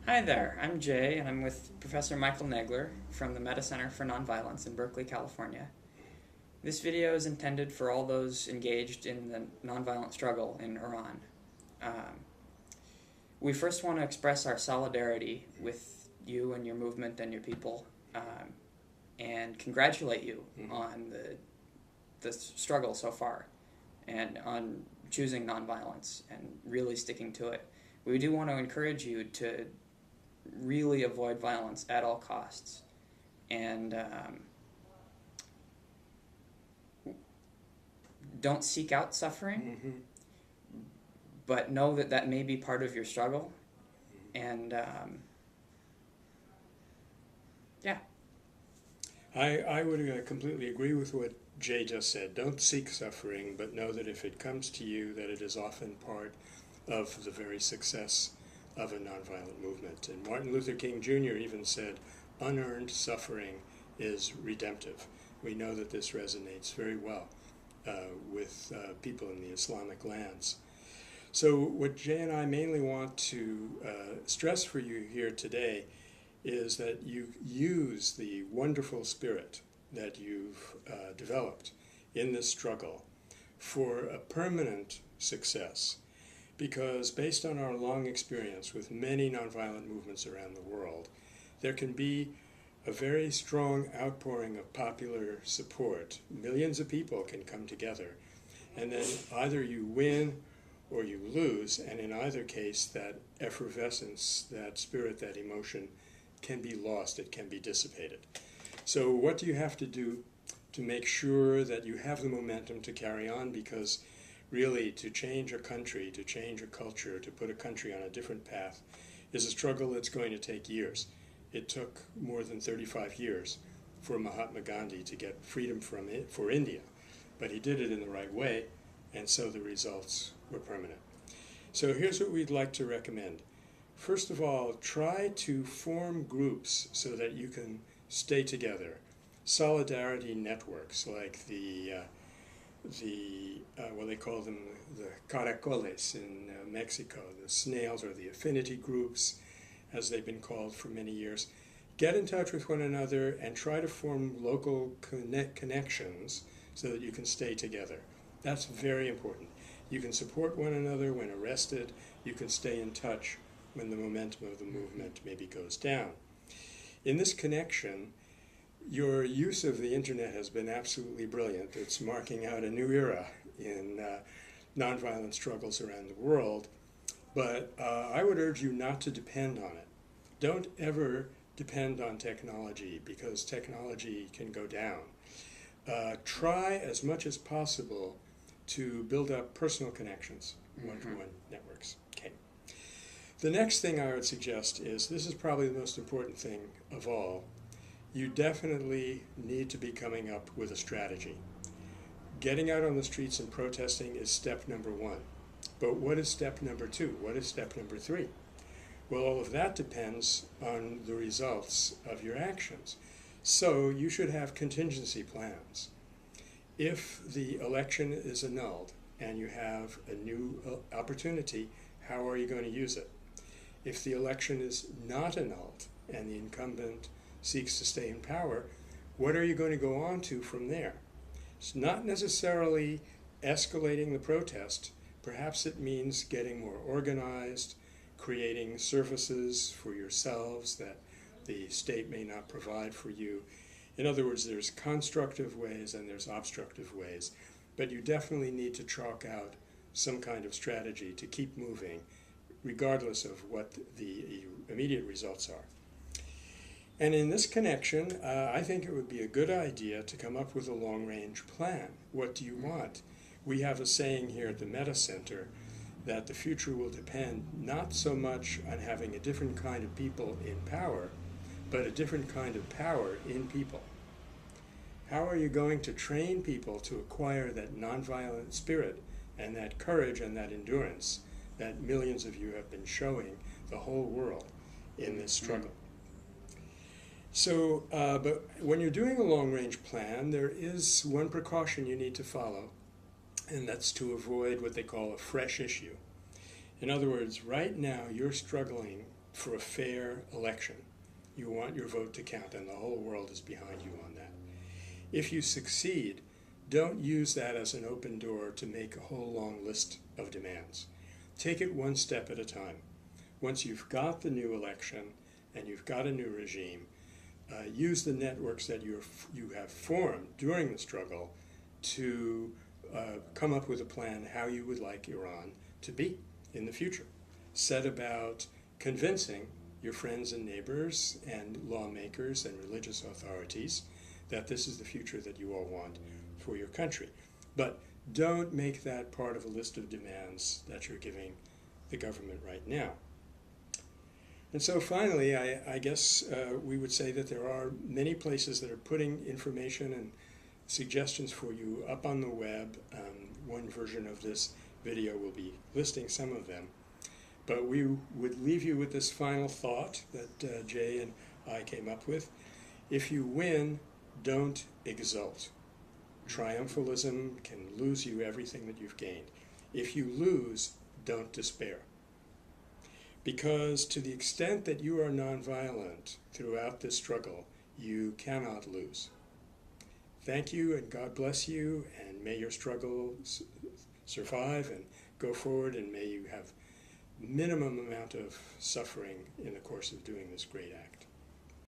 Hi there, I'm Jay, and I'm with Professor Michael Negler from the Meta Center for Nonviolence in Berkeley, California. This video is intended for all those engaged in the nonviolent struggle in Iran. Um, we first want to express our solidarity with you and your movement and your people, and congratulate you on the struggle so far, and on choosing nonviolence and really sticking to it. We do want to encourage you to really avoid violence at all costs, and don't seek out suffering, but know that that may be part of your struggle, and yeah. I would completely agree with what Jay just said. Don't seek suffering, but know that if it comes to you, that it is often part of the very success of a nonviolent movement. And Martin Luther King Jr. even said, unearned suffering is redemptive. We know that this resonates very well with people in the Islamic lands. So what Jay and I mainly want to stress for you here today is that you use the wonderful spirit that you've developed in this struggle for a permanent success. Because based on our long experience with many nonviolent movements around the world, there can be a very strong outpouring of popular support. Millions of people can come together, and then either you win or you lose, and in either case, that effervescence, that spirit, that emotion can be lost, it can be dissipated. So what do you have to do to make sure that you have the momentum to carry on? Because really, to change a country, to change a culture, to put a country on a different path is a struggle that's going to take years. It took more than 35 years for Mahatma Gandhi to get freedom for India, but he did it in the right way, and so the results were permanent. So here's what we'd like to recommend. First of all, try to form groups so that you can stay together. Solidarity networks like what they call them, the caracoles in Mexico, the snails, or the affinity groups, as they've been called for many years. Get in touch with one another and try to form local connections so that you can stay together. That's very important. You can support one another when arrested. You can stay in touch when the momentum of the movement maybe goes down. In this connection, your use of the internet has been absolutely brilliant. It's marking out a new era in nonviolent struggles around the world. But I would urge you not to depend on it. Don't ever depend on technology, because technology can go down. Try as much as possible to build up personal connections, one-to-one networks. Okay. The next thing I would suggest is, this is probably the most important thing of all, you definitely need to be coming up with a strategy. Getting out on the streets and protesting is step number one. But what is step number two? What is step number three? Well, all of that depends on the results of your actions. So you should have contingency plans. If the election is annulled and you have a new opportunity, how are you going to use it? If the election is not annulled and the incumbent seeks to stay in power, what are you going to go on to from there? It's not necessarily escalating the protest. Perhaps it means getting more organized, creating services for yourselves that the state may not provide for you. In other words, there's constructive ways and there's obstructive ways, but you definitely need to chalk out some kind of strategy to keep moving, regardless of what the immediate results are. And in this connection, I think it would be a good idea to come up with a long-range plan. What do you want? We have a saying here at the Meta Center that the future will depend not so much on having a different kind of people in power, but a different kind of power in people. How are you going to train people to acquire that nonviolent spirit and that courage and that endurance that millions of you have been showing the whole world in this struggle? So, but when you're doing a long-range plan, there is one precaution you need to follow, and that's to avoid what they call a fresh issue. In other words, right now you're struggling for a fair election. You want your vote to count, and the whole world is behind you on that. If you succeed, don't use that as an open door to make a whole long list of demands. Take it one step at a time. Once you've got the new election and you've got a new regime, use the networks that you have formed during the struggle to come up with a plan how you would like Iran to be in the future. Set about convincing your friends and neighbors and lawmakers and religious authorities that this is the future that you all want for your country. But don't make that part of a list of demands that you're giving the government right now. And so finally, I guess we would say that there are many places that are putting information and suggestions for you up on the web. One version of this video will be listing some of them. But we would leave you with this final thought that Jay and I came up with. If you win, don't exult. Triumphalism can lose you everything that you've gained. If you lose, don't despair. Because to the extent that you are nonviolent throughout this struggle, you cannot lose. Thank you, and God bless you, and may your struggle survive and go forward, and may you have minimum amount of suffering in the course of doing this great act.